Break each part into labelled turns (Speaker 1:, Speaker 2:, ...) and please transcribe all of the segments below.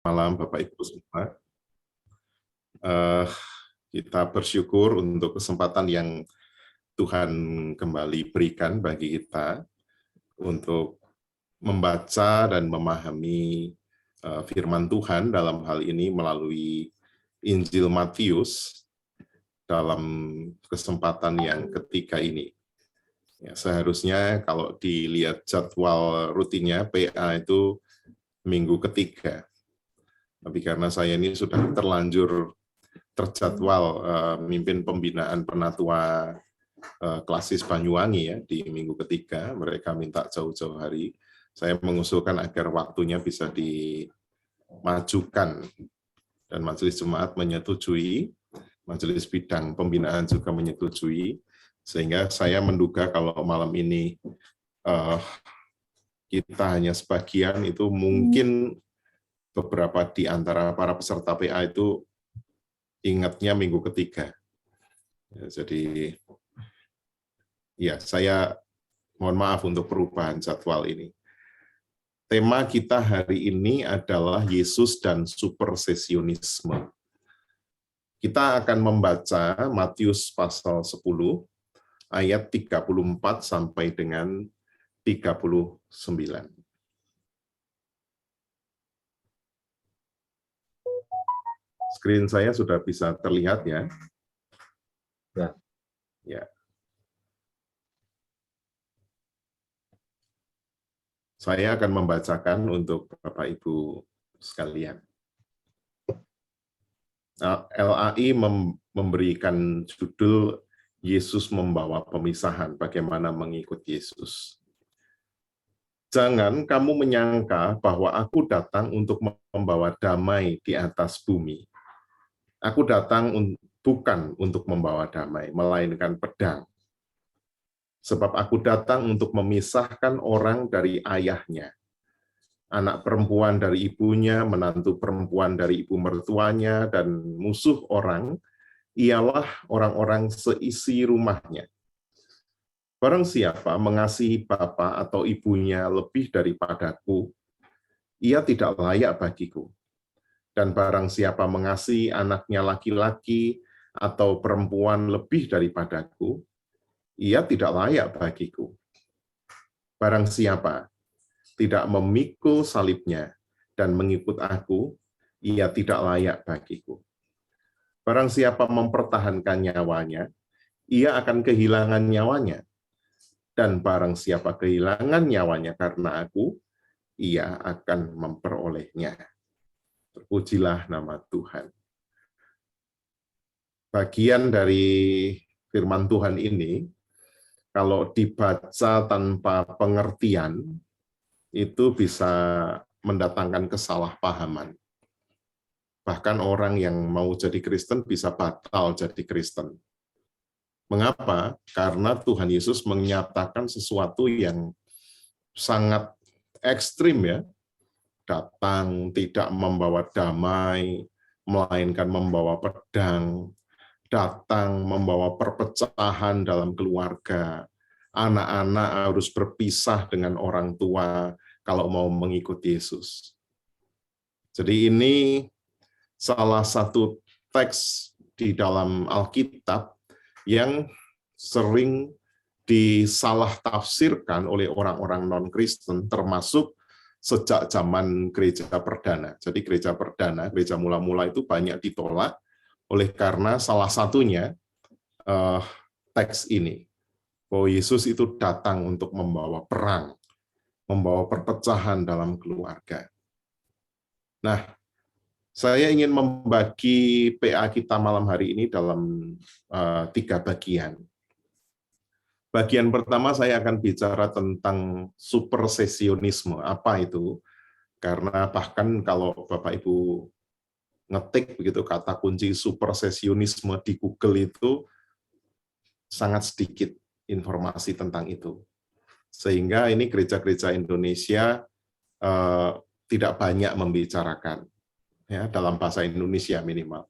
Speaker 1: Malam Bapak Ibu semua. Eh, Kita bersyukur untuk kesempatan yang Tuhan kembali berikan bagi kita untuk membaca dan memahami firman Tuhan dalam hal ini melalui Injil Matius dalam kesempatan yang ketiga ini. Ya, seharusnya kalau dilihat jadwal rutinnya PA itu minggu ketiga. Tapi karena saya ini sudah terlanjur terjadwal mimpin pembinaan penatua klasis Banyuwangi ya di minggu ketiga, mereka minta jauh-jauh hari. Saya mengusulkan agar waktunya bisa dimajukan dan Majelis Jemaat menyetujui, Majelis Bidang Pembinaan juga menyetujui, sehingga saya menduga kalau malam ini kita hanya sebagian, itu mungkin beberapa di antara para peserta PA itu ingatnya minggu ketiga. Ya, jadi ya, saya mohon maaf untuk perubahan jadwal ini. Tema kita hari ini adalah Yesus dan supersesionisme. Kita akan membaca Matius pasal 10 ayat 34 sampai dengan 39. Screen saya sudah bisa terlihat ya? Ya. Saya akan membacakan untuk Bapak Ibu sekalian. LAI memberikan judul Yesus membawa pemisahan, bagaimana mengikut Yesus. Jangan kamu menyangka bahwa aku datang untuk membawa damai di atas bumi. Aku datang bukan untuk membawa damai, melainkan pedang. Sebab aku datang untuk memisahkan orang dari ayahnya, anak perempuan dari ibunya, menantu perempuan dari ibu mertuanya, dan musuh orang ialah orang-orang seisi rumahnya. Barang siapa mengasihi bapa atau ibunya lebih daripadaku, ia tidak layak bagiku. Dan barang siapa mengasihi anaknya laki-laki atau perempuan lebih daripadaku, ia tidak layak bagiku. Barang siapa tidak memikul salibnya dan mengikut aku, ia tidak layak bagiku. Barang siapa mempertahankan nyawanya, ia akan kehilangan nyawanya. Dan barang siapa kehilangan nyawanya karena aku, ia akan memperolehnya. Terpujilah nama Tuhan. Bagian dari firman Tuhan ini, kalau dibaca tanpa pengertian, itu bisa mendatangkan kesalahpahaman. Bahkan orang yang mau jadi Kristen bisa batal jadi Kristen. Mengapa? Karena Tuhan Yesus menyatakan sesuatu yang sangat ekstrim ya. Datang tidak membawa damai, melainkan membawa pedang. Datang membawa perpecahan dalam keluarga. Anak-anak harus berpisah dengan orang tua kalau mau mengikuti Yesus. Jadi ini salah satu teks di dalam Alkitab yang sering disalah tafsirkan oleh orang-orang non-Kristen, termasuk sejak zaman gereja perdana. Jadi gereja perdana, gereja mula-mula itu banyak ditolak oleh karena salah satunya teks ini, bahwa Yesus itu datang untuk membawa perang, membawa perpecahan dalam keluarga. Nah, saya ingin membagi PA kita malam hari ini dalam 3 bagian. Bagian pertama saya akan bicara tentang supersesionisme. Apa itu? Karena bahkan kalau Bapak Ibu ngetik begitu kata kunci supersesionisme di Google itu sangat sedikit informasi tentang itu. Sehingga ini gereja-gereja Indonesia tidak banyak membicarakan ya dalam bahasa Indonesia minimal.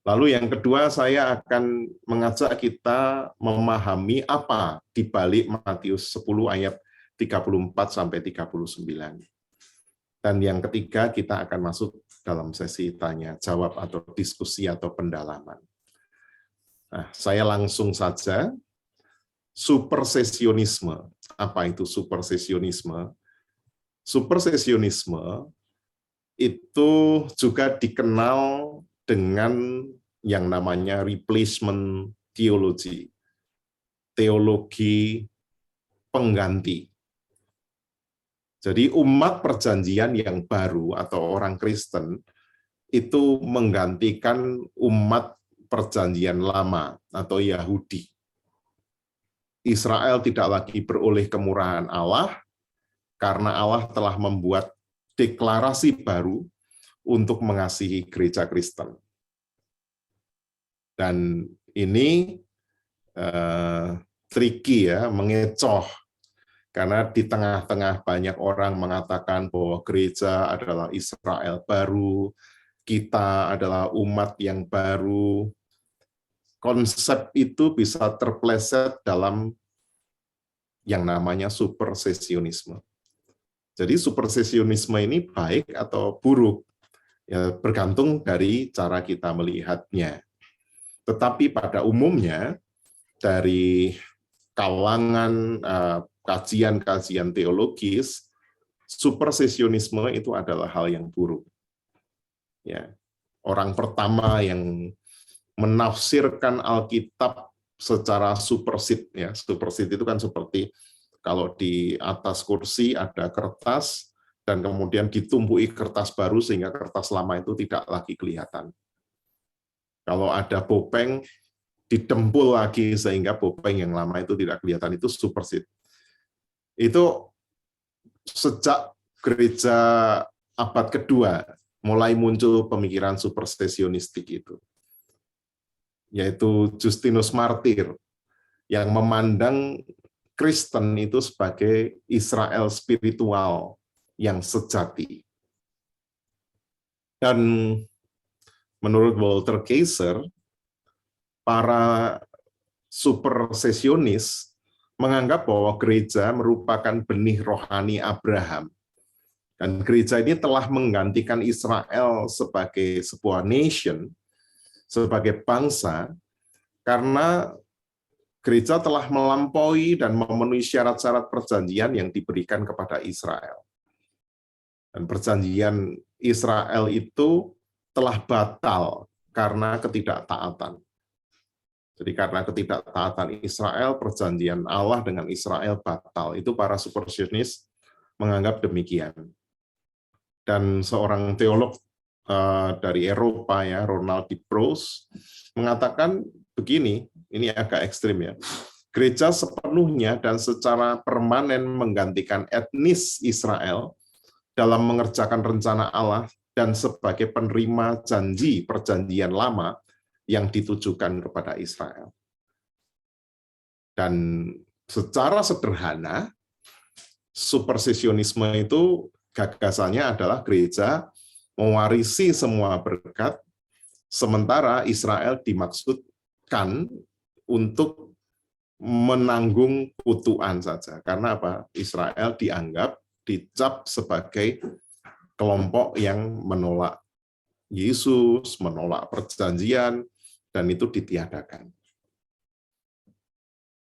Speaker 1: Lalu yang kedua, saya akan mengajak kita memahami apa di balik Matius 10 ayat 34 sampai 39. Dan yang ketiga, kita akan masuk dalam sesi tanya jawab atau diskusi atau pendalaman. Nah, saya langsung saja. Supersesionisme. Apa itu supersesionisme? Supersesionisme itu juga dikenal dengan yang namanya replacement theology, teologi pengganti. Jadi umat perjanjian yang baru atau orang Kristen itu menggantikan umat perjanjian lama atau Yahudi. Israel tidak lagi beroleh kemurahan Allah karena Allah telah membuat deklarasi baru untuk mengasihi gereja Kristen. Dan ini tricky ya, mengecoh. Karena di tengah-tengah banyak orang mengatakan bahwa gereja adalah Israel baru, kita adalah umat yang baru. Konsep itu bisa terpleset dalam yang namanya supersesionisme. Jadi supersesionisme ini baik atau buruk, ya, bergantung dari cara kita melihatnya. Tetapi pada umumnya, dari kalangan kajian-kajian teologis, supersesionisme itu adalah hal yang buruk. Ya, orang pertama yang menafsirkan Alkitab secara supersit, ya, supersit itu kan seperti kalau di atas kursi ada kertas dan kemudian ditumpuki kertas baru sehingga kertas lama itu tidak lagi kelihatan. Kalau ada bopeng didempul lagi sehingga bopeng yang lama itu tidak kelihatan, itu supersit. Itu sejak gereja abad kedua mulai muncul pemikiran supersesionistik itu. Yaitu Justinus Martir, yang memandang Kristen itu sebagai Israel spiritual yang sejati. Dan menurut Walter Kaiser, para supersesionis menganggap bahwa gereja merupakan benih rohani Abraham. Dan gereja ini telah menggantikan Israel sebagai sebuah nation, sebagai bangsa, karena gereja telah melampaui dan memenuhi syarat-syarat perjanjian yang diberikan kepada Israel. Dan perjanjian Israel itu telah batal karena ketidaktaatan. Jadi karena ketidaktaatan Israel, perjanjian Allah dengan Israel batal. Itu para supersesionis menganggap demikian. Dan seorang teolog dari Eropa, ya, Ronald de Broos, mengatakan begini, ini agak ekstrim ya. Gereja sepenuhnya dan secara permanen menggantikan etnis Israel dalam mengerjakan rencana Allah dan sebagai penerima janji perjanjian lama yang ditujukan kepada Israel. Dan secara sederhana, supersesionisme itu gagasannya adalah gereja mewarisi semua berkat, sementara Israel dimaksudkan untuk menanggung kutuan saja. Karena apa? Israel dianggap, dicap sebagai kelompok yang menolak Yesus, menolak perjanjian, dan itu ditiadakan.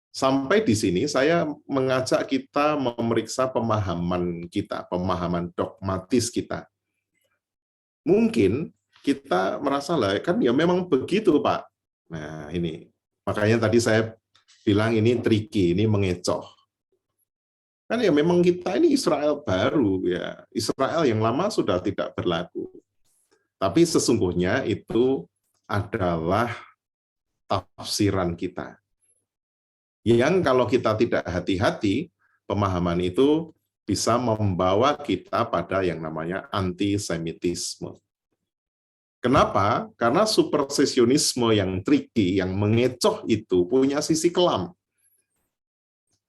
Speaker 1: Sampai di sini saya mengajak kita memeriksa pemahaman kita, pemahaman dogmatis kita. Mungkin kita merasa lah, kan ya memang begitu, Pak. Nah, ini. Makanya tadi saya bilang ini tricky, ini mengecoh. Kan ya memang kita ini Israel baru, ya. Israel yang lama sudah tidak berlaku. Tapi sesungguhnya itu adalah tafsiran kita. Yang kalau kita tidak hati-hati, pemahaman itu bisa membawa kita pada yang namanya antisemitisme. Kenapa? Karena supersesionisme yang tricky, yang mengecoh itu punya sisi kelam.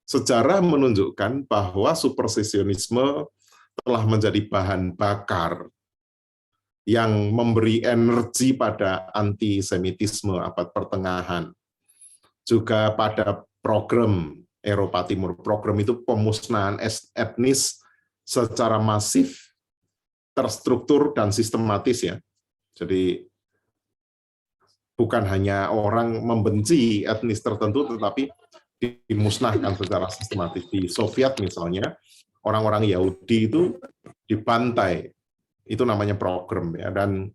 Speaker 1: Sejarah menunjukkan bahwa supersesionisme telah menjadi bahan bakar yang memberi energi pada antisemitisme abad pertengahan. Juga pada program Eropa Timur, program itu pemusnahan etnis secara masif terstruktur dan sistematis ya. Jadi bukan hanya orang membenci etnis tertentu, tetapi dimusnahkan secara sistematis. Di Soviet misalnya, orang-orang Yahudi itu dibantai. Itu namanya program ya. Dan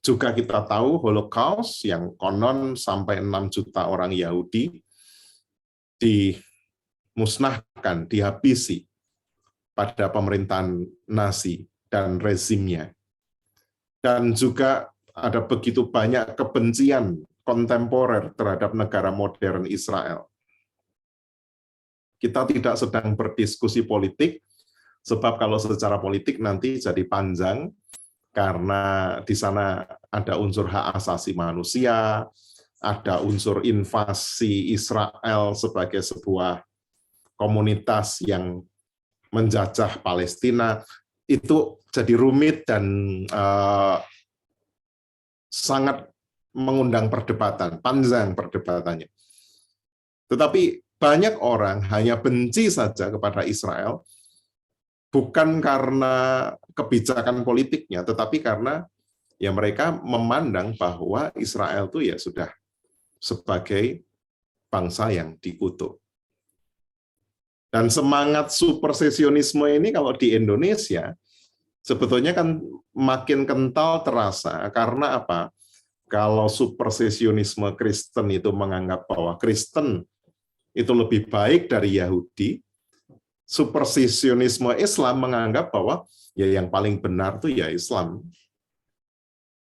Speaker 1: juga kita tahu Holocaust yang konon sampai 6 juta orang Yahudi dimusnahkan, dihabisi pada pemerintahan Nazi dan rezimnya. Dan juga ada begitu banyak kebencian kontemporer terhadap negara modern Israel. Kita tidak sedang berdiskusi politik, sebab kalau secara politik nanti jadi panjang, karena di sana ada unsur hak asasi manusia, ada unsur invasi Israel sebagai sebuah komunitas yang menjajah Palestina, itu jadi rumit dan sangat mengundang perdebatan, panjang perdebatannya. Tetapi banyak orang hanya benci saja kepada Israel, bukan karena kebijakan politiknya, tetapi karena ya mereka memandang bahwa Israel itu ya sudah sebagai bangsa yang dikutuk. Dan semangat supersesionisme ini kalau di Indonesia sebetulnya kan makin kental terasa, karena apa? Kalau supersesionisme Kristen itu menganggap bahwa Kristen itu lebih baik dari Yahudi, supersesionisme Islam menganggap bahwa ya yang paling benar itu ya Islam.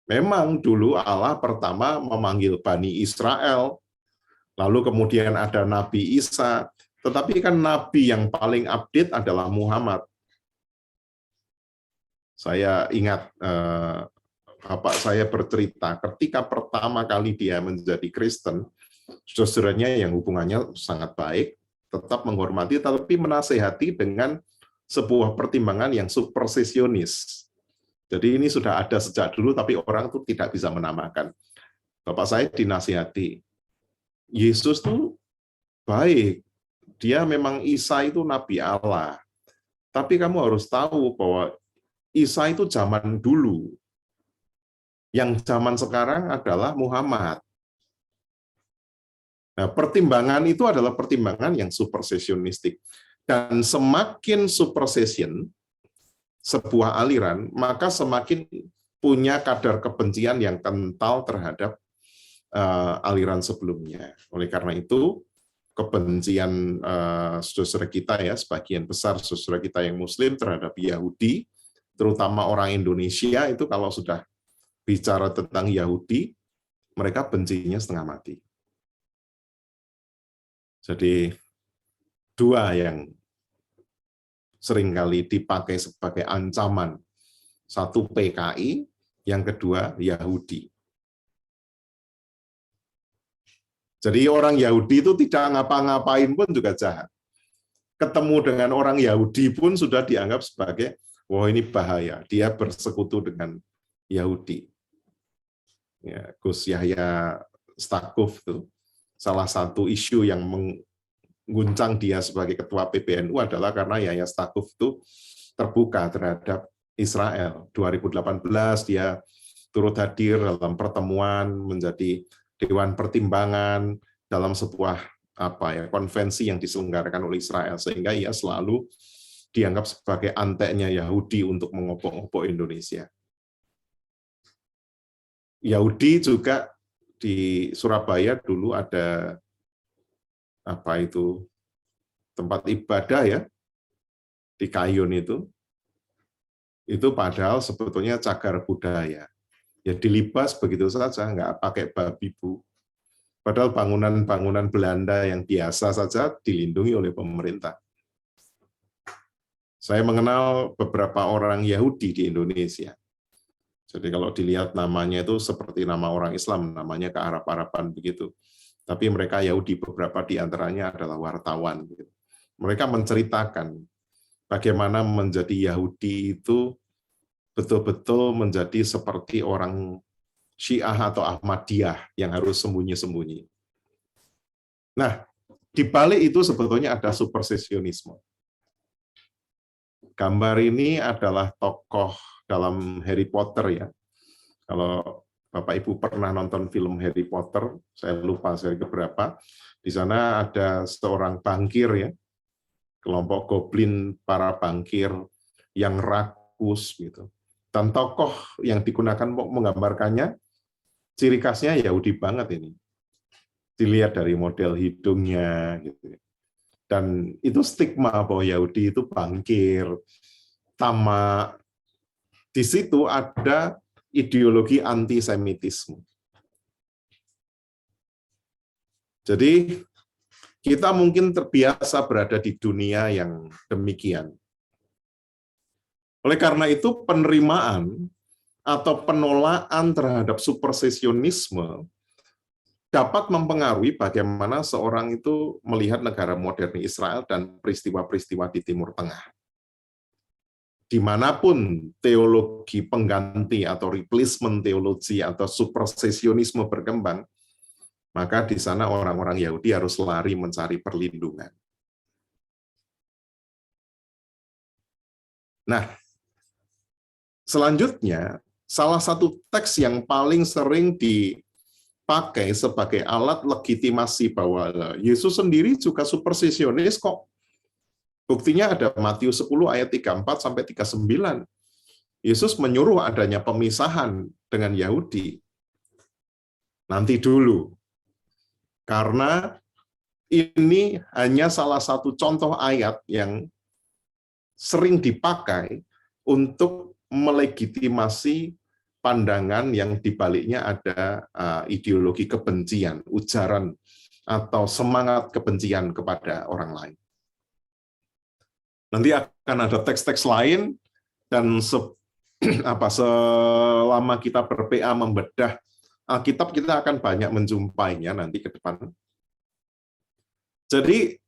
Speaker 1: Memang dulu Allah pertama memanggil Bani Israel, lalu kemudian ada Nabi Isa, tetapi kan Nabi yang paling update adalah Muhammad. Saya ingat bapak saya bercerita ketika pertama kali dia menjadi Kristen, saudaranya yang hubungannya sangat baik, tetap menghormati, tetapi menasehati dengan sebuah pertimbangan yang supersesionis. Jadi ini sudah ada sejak dulu, tapi orang itu tidak bisa menamakan. Bapak saya dinasihati, Yesus itu baik, dia memang Isa itu Nabi Allah. Tapi kamu harus tahu bahwa Isa itu zaman dulu. Yang zaman sekarang adalah Muhammad. Nah, pertimbangan itu adalah pertimbangan yang supersesionistik. Dan semakin supersesion sebuah aliran, maka semakin punya kadar kebencian yang kental terhadap aliran sebelumnya. Oleh karena itu, kebencian saudara kita ya, sebagian besar saudara kita yang Muslim terhadap Yahudi, terutama orang Indonesia itu kalau sudah bicara tentang Yahudi, mereka bencinya setengah mati. Jadi dua yang seringkali dipakai sebagai ancaman, satu PKI, yang kedua Yahudi. Jadi orang Yahudi itu tidak ngapa-ngapain pun juga jahat. Ketemu dengan orang Yahudi pun sudah dianggap sebagai, wah ini bahaya, dia bersekutu dengan Yahudi. Ya, Gus Yahya Stakuf itu salah satu isu yang mengguncang dia sebagai ketua PBNU adalah karena Yahya Stakuf itu terbuka terhadap Israel. 2018 dia turut hadir dalam pertemuan menjadi Dewan Pertimbangan dalam sebuah konvensi yang diselenggarakan oleh Israel, sehingga ia selalu dianggap sebagai anteknya Yahudi untuk mengopok-opok Indonesia. Yahudi juga di Surabaya dulu ada tempat ibadah ya di Kayun itu padahal sebetulnya cagar budaya. Ya dilibas begitu saja, nggak pakai babi bu. Padahal bangunan-bangunan Belanda yang biasa saja dilindungi oleh pemerintah. Saya mengenal beberapa orang Yahudi di Indonesia. Jadi kalau dilihat namanya itu seperti nama orang Islam, namanya kearab-araban begitu. Tapi mereka Yahudi, beberapa di antaranya adalah wartawan. Mereka menceritakan bagaimana menjadi Yahudi itu betul-betul menjadi seperti orang Syiah atau Ahmadiyah yang harus sembunyi-sembunyi. Nah, di balik itu sebetulnya ada supersesionisme. Gambar ini adalah tokoh dalam Harry Potter ya. Kalau Bapak Ibu pernah nonton film Harry Potter, saya lupa seri keberapa, di sana ada seorang bankir ya, kelompok goblin para bankir yang rakus gitu. Dan tokoh yang digunakan menggambarkannya, ciri khasnya Yahudi banget ini. Dilihat dari model hidungnya gitu. Dan itu stigma bahwa Yahudi itu bankir, tamak. Di situ ada ideologi antisemitisme. Jadi kita mungkin terbiasa berada di dunia yang demikian. Oleh karena itu penerimaan atau penolakan terhadap supersesionisme dapat mempengaruhi bagaimana seorang itu melihat negara modern Israel dan peristiwa-peristiwa di Timur Tengah. Dimanapun teologi pengganti atau replacement teologi atau supersesionisme berkembang, maka di sana orang-orang Yahudi harus lari mencari perlindungan. Nah, selanjutnya, salah satu teks yang paling sering dipakai sebagai alat legitimasi bahwa Yesus sendiri juga supersesionis kok. Buktinya ada Matius 10 ayat 34 sampai 39. Yesus menyuruh adanya pemisahan dengan Yahudi. Nanti dulu. Karena ini hanya salah satu contoh ayat yang sering dipakai untuk melegitimasi pandangan yang dibaliknya ada ideologi kebencian, ujaran atau semangat kebencian kepada orang lain. Nanti akan ada teks-teks lain, dan selama kita ber-PA membedah Alkitab, kita akan banyak menjumpainya nanti ke depan. Jadi,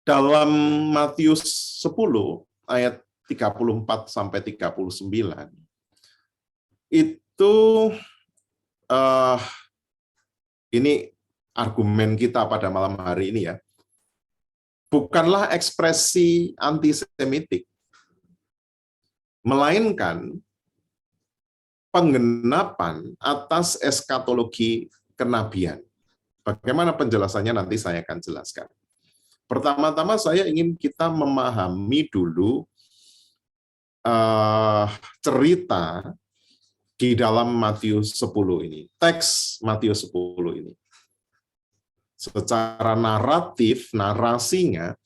Speaker 1: dalam Matius 10, ayat 34 sampai 39, itu ini argumen kita pada malam hari ini ya, bukanlah ekspresi antisemitik, melainkan penggenapan atas eskatologi kenabian. Bagaimana penjelasannya nanti saya akan jelaskan. Pertama-tama saya ingin kita memahami dulu cerita di dalam Matius 10 ini, teks Matius 10 ini. Secara naratif, narasinya,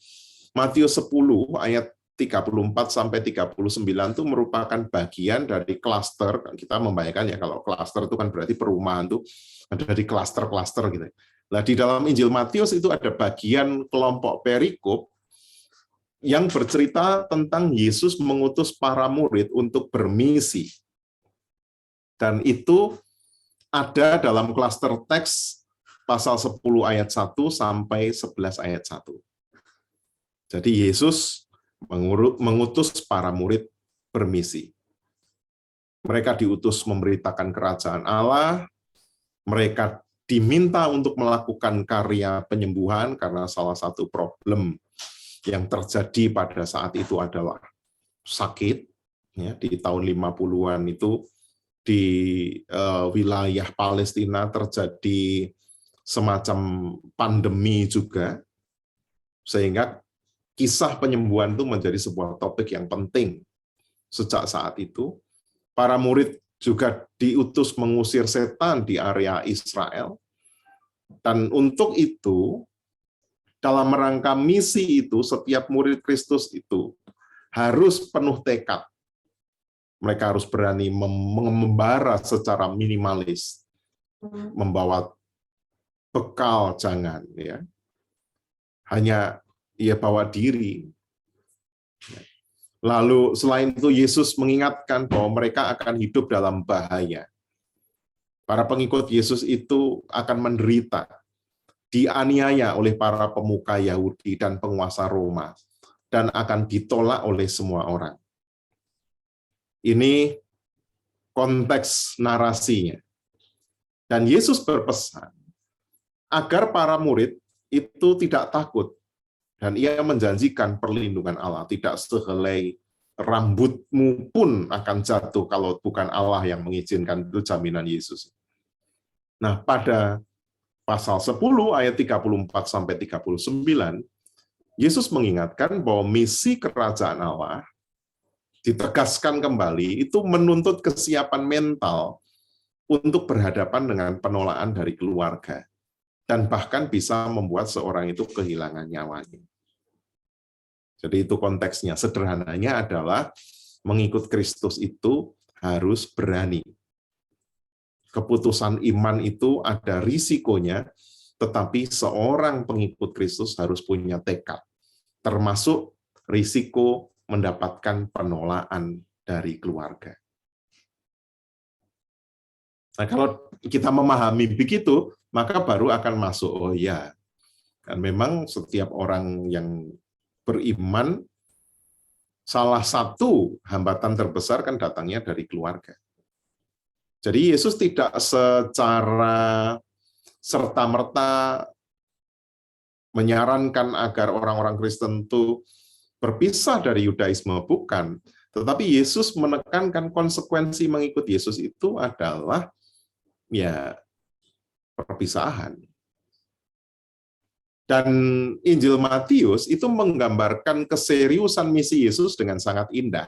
Speaker 1: Matius 10 ayat 34 sampai 39 itu merupakan bagian dari klaster. Kita membayangkan ya, kalau klaster itu kan berarti perumahan tuh ada di klaster-klaster gitu. Nah, di dalam Injil Matius itu ada bagian kelompok perikop yang bercerita tentang Yesus mengutus para murid untuk bermisi. Dan itu ada dalam klaster teks pasal 10 ayat 1 sampai 11 ayat 1. Jadi Yesus mengutus para murid bermisi. Mereka diutus memberitakan kerajaan Allah, mereka diminta untuk melakukan karya penyembuhan karena salah satu problem yang terjadi pada saat itu adalah sakit. Ya, di tahun 50-an itu di wilayah Palestina terjadi semacam pandemi juga, sehingga kisah penyembuhan itu menjadi sebuah topik yang penting. Sejak saat itu, para murid juga diutus mengusir setan di area Israel. Dan untuk itu, dalam rangka misi itu, setiap murid Kristus itu harus penuh tekad. Mereka harus berani membara secara minimalis, membawa bekal jangan, ya. Hanya ia bawa diri. Lalu selain itu Yesus mengingatkan bahwa mereka akan hidup dalam bahaya. Para pengikut Yesus itu akan menderita, dianiaya oleh para pemuka Yahudi dan penguasa Roma, dan akan ditolak oleh semua orang. Ini konteks narasinya. Dan Yesus berpesan agar para murid itu tidak takut, dan ia menjanjikan perlindungan Allah, tidak sehelai rambutmu pun akan jatuh kalau bukan Allah yang mengizinkan. Itu jaminan Yesus. Nah, pada pasal 10 ayat 34 sampai 39, Yesus mengingatkan bahwa misi kerajaan Allah ditegaskan kembali itu menuntut kesiapan mental untuk berhadapan dengan penolakan dari keluarga dan bahkan bisa membuat seorang itu kehilangan nyawanya. Jadi itu konteksnya. Sederhananya adalah mengikut Kristus itu harus berani. Keputusan iman itu ada risikonya, tetapi seorang pengikut Kristus harus punya tekad, termasuk risiko mendapatkan penolakan dari keluarga. Nah, kalau kita memahami begitu, maka baru akan masuk, oh ya, kan memang setiap orang yang beriman, salah satu hambatan terbesar kan datangnya dari keluarga. Jadi Yesus tidak secara serta-merta menyarankan agar orang-orang Kristen itu berpisah dari Yudaisme, bukan. Tetapi Yesus menekankan konsekuensi mengikuti Yesus itu adalah ya perpisahan. Dan Injil Matius itu menggambarkan keseriusan misi Yesus dengan sangat indah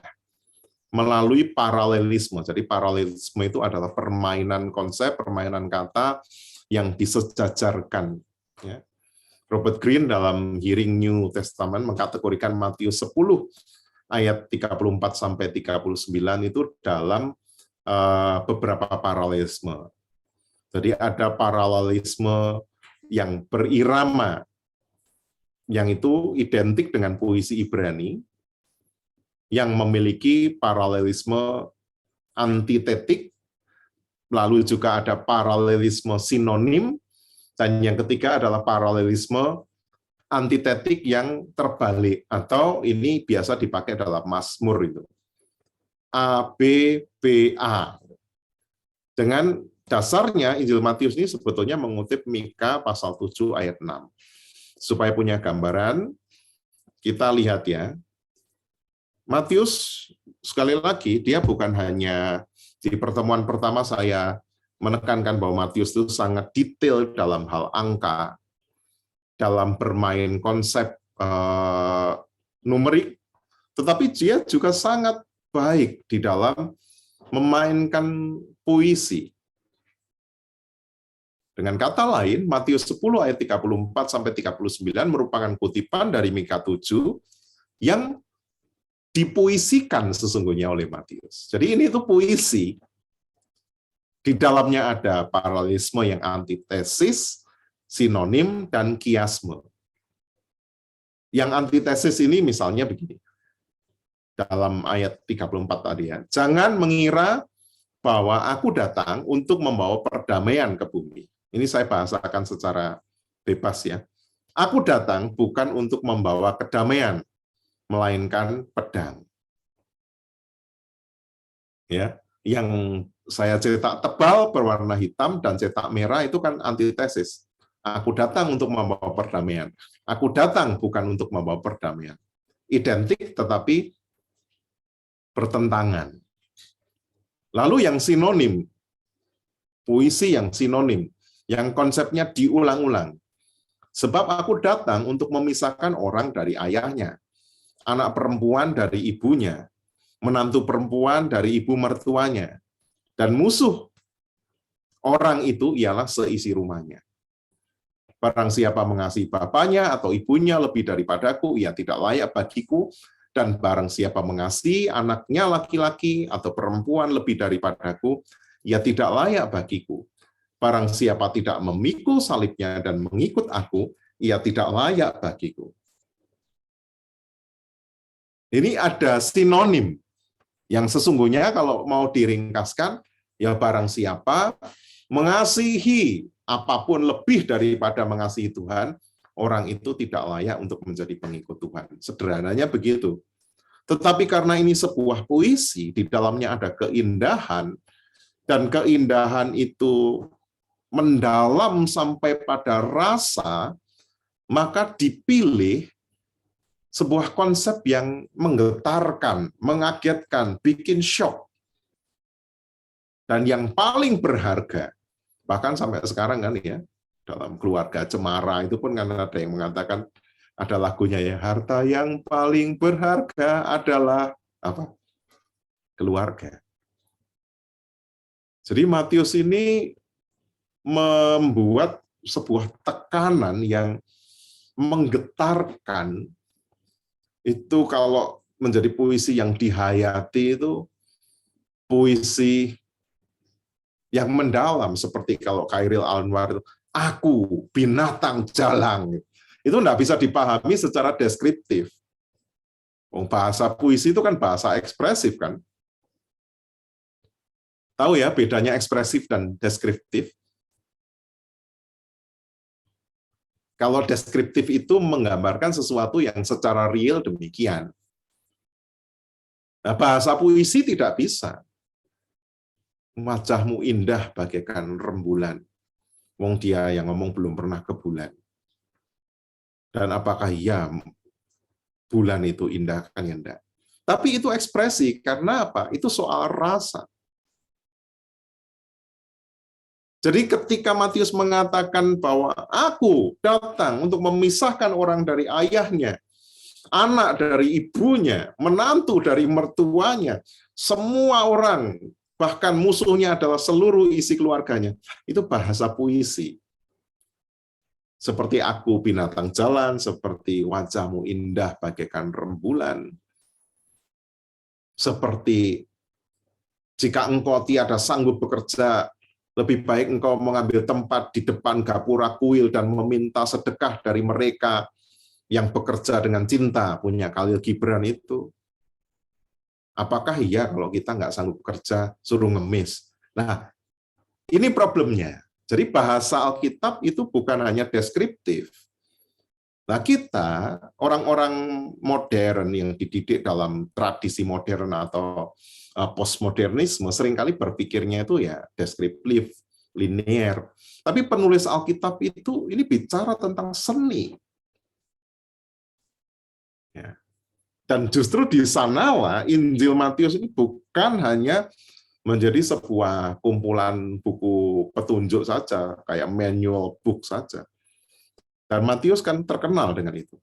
Speaker 1: melalui paralelisme. Jadi paralelisme itu adalah permainan konsep, permainan kata yang disejajarkan. Ya. Robert Greene dalam Hearing New Testament mengkategorikan Matius 10 ayat 34 sampai 39 itu dalam beberapa paralelisme. Jadi ada paralelisme yang berirama, yang itu identik dengan puisi Ibrani, yang memiliki paralelisme antitetik, lalu juga ada paralelisme sinonim, dan yang ketiga adalah paralelisme antitetik yang terbalik, atau ini biasa dipakai dalam Mazmur itu. A, B, B, A. Dengan dasarnya, Injil Matius ini sebetulnya mengutip Mika pasal 7 ayat 6. Supaya punya gambaran, kita lihat ya, Matius, sekali lagi, dia bukan hanya di pertemuan pertama saya menekankan bahwa Matius itu sangat detail dalam hal angka, dalam bermain konsep numerik, tetapi dia juga sangat baik di dalam memainkan puisi. Dengan kata lain, Matius 10 ayat 34 sampai 39 merupakan kutipan dari Mika 7 yang dipuisikan sesungguhnya oleh Matius. Jadi ini itu puisi. Di dalamnya ada paralelisme yang antitesis, sinonim, dan kiasme. Yang antitesis ini misalnya begini. Dalam ayat 34 tadi ya. Jangan mengira bahwa aku datang untuk membawa perdamaian ke bumi. Ini saya bahasakan secara bebas ya. Aku datang bukan untuk membawa kedamaian, melainkan pedang. Ya, yang saya cetak tebal berwarna hitam dan cetak merah itu kan antitesis. Aku datang untuk membawa perdamaian. Aku datang bukan untuk membawa perdamaian. Identik tetapi bertentangan. Lalu yang sinonim, puisi yang sinonim, yang konsepnya diulang-ulang. Sebab aku datang untuk memisahkan orang dari ayahnya, anak perempuan dari ibunya, menantu perempuan dari ibu mertuanya, dan musuh orang itu ialah seisi rumahnya. Barang siapa mengasihi bapaknya atau ibunya lebih daripadaku, ia tidak layak bagiku, dan barang siapa mengasihi anaknya laki-laki atau perempuan lebih daripadaku, ia tidak layak bagiku. Barang siapa tidak memikul salibnya dan mengikut aku, ia tidak layak bagiku. Ini ada sinonim yang sesungguhnya kalau mau diringkaskan, ya barang siapa mengasihi apapun lebih daripada mengasihi Tuhan, orang itu tidak layak untuk menjadi pengikut Tuhan. Sederhananya begitu. Tetapi karena ini sebuah puisi, di dalamnya ada keindahan, dan keindahan itu mendalam sampai pada rasa, maka dipilih sebuah konsep yang menggetarkan, mengagetkan, bikin shock. Dan yang paling berharga, bahkan sampai sekarang kan ya, dalam keluarga Cemara itu pun kan ada yang mengatakan, ada lagunya ya, harta yang paling berharga adalah apa? Keluarga. Jadi Matius ini membuat sebuah tekanan yang menggetarkan. Itu kalau menjadi puisi yang dihayati itu puisi yang mendalam, seperti kalau Khairil Anwar itu, aku binatang jalang. Itu enggak bisa dipahami secara deskriptif. Bahasa puisi itu kan bahasa ekspresif kan. Tahu ya bedanya ekspresif dan deskriptif? Kalau deskriptif itu menggambarkan sesuatu yang secara real demikian. Nah, bahasa puisi tidak bisa. Wajahmu indah bagaikan rembulan. Wong dia yang ngomong belum pernah ke bulan. Dan apakah iya bulan itu indah? Kan ya enggak. Tapi itu ekspresi, karena apa? Itu soal rasa. Jadi ketika Matius mengatakan bahwa aku datang untuk memisahkan orang dari ayahnya, anak dari ibunya, menantu dari mertuanya, semua orang, bahkan musuhnya adalah seluruh isi keluarganya, itu bahasa puisi. Seperti aku binatang jalan, seperti wajahmu indah bagaikan rembulan, seperti jika engkau tiada sanggup bekerja, lebih baik engkau mengambil tempat di depan gapura kuil dan meminta sedekah dari mereka yang bekerja dengan cinta, punya Khalil Gibran itu. Apakah iya kalau kita nggak sanggup bekerja, suruh ngemis? Nah, ini problemnya. Jadi bahasa Alkitab itu bukan hanya deskriptif. Nah, kita, orang-orang modern yang dididik dalam tradisi modern atau postmodernisme, seringkali berpikirnya itu ya deskriptif, linear. Tapi penulis Alkitab itu ini bicara tentang seni. Ya. Dan justru di sanalah Injil Matius ini bukan hanya menjadi sebuah kumpulan buku petunjuk saja, kayak manual book saja. Dan Matius kan terkenal dengan itu.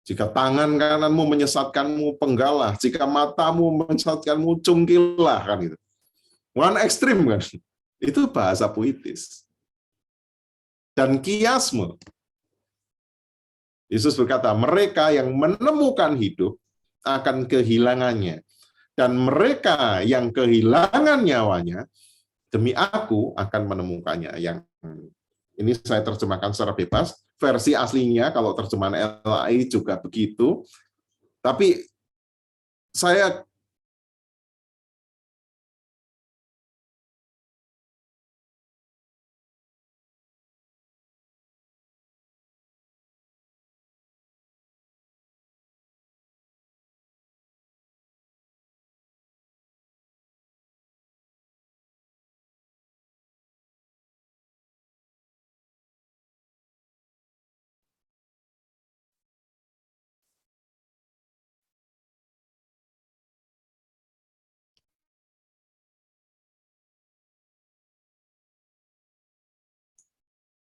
Speaker 1: Jika tangan kananmu menyesatkanmu, penggalah. Jika matamu menyesatkanmu, cungkilah. Kan itu. One ekstrim kan. Itu bahasa puitis. Dan kiasme. Yesus berkata, mereka yang menemukan hidup akan kehilangannya. Dan mereka yang kehilangan nyawanya, demi aku akan menemukannya. Yang ini saya terjemahkan secara bebas. Versi aslinya, kalau terjemahan LAI juga begitu. Tapi saya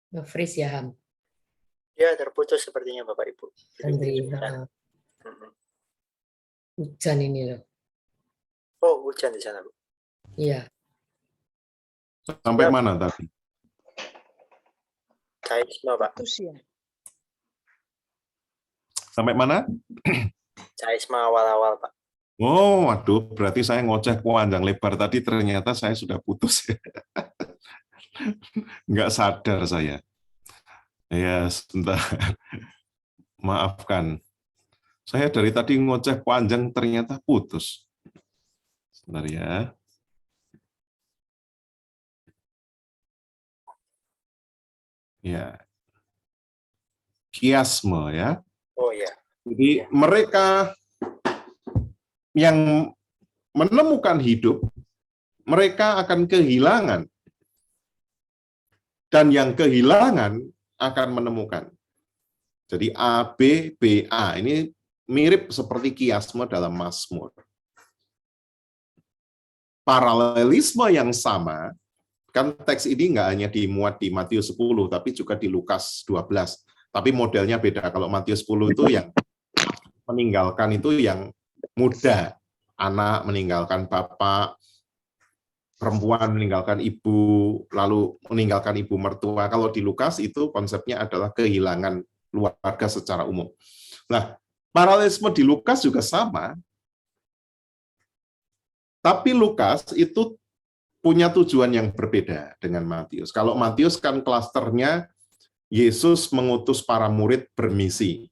Speaker 2: Nge-freeze ya, Ham?
Speaker 3: Ya, terputus sepertinya Bapak Ibu.
Speaker 2: Andri, hujan ini loh.
Speaker 3: Oh, hujan di sana, Bu.
Speaker 2: Iya.
Speaker 1: sampai mana tadi?
Speaker 3: Caisma, Pak.
Speaker 1: Sampai mana?
Speaker 3: Caisma awal-awal, Pak.
Speaker 1: Oh, waduh, berarti saya ngoceh panjang lebar tadi, ternyata saya sudah putus. Nggak sadar saya. Ya, sebentar. Maafkan. Saya dari tadi ngoceh panjang, ternyata putus. Sebentar ya. Ya. Kiasme ya.
Speaker 3: Oh ya.
Speaker 1: Jadi mereka yang menemukan hidup, mereka akan kehilangan. Dan yang kehilangan akan menemukan. Jadi A, B, B, A. Ini mirip seperti kiasme dalam Mazmur. Paralelisme yang sama, kan teks ini nggak hanya dimuat di Matius 10, tapi juga di Lukas 12. Tapi modelnya beda. Kalau Matius 10 itu yang meninggalkan itu yang muda, anak meninggalkan bapak, perempuan meninggalkan ibu, lalu meninggalkan ibu mertua. Kalau di Lukas itu konsepnya adalah kehilangan keluarga secara umum. Nah, paralelisme di Lukas juga sama, tapi Lukas itu punya tujuan yang berbeda dengan Matius. Kalau Matius kan klasternya Yesus mengutus para murid bermisi.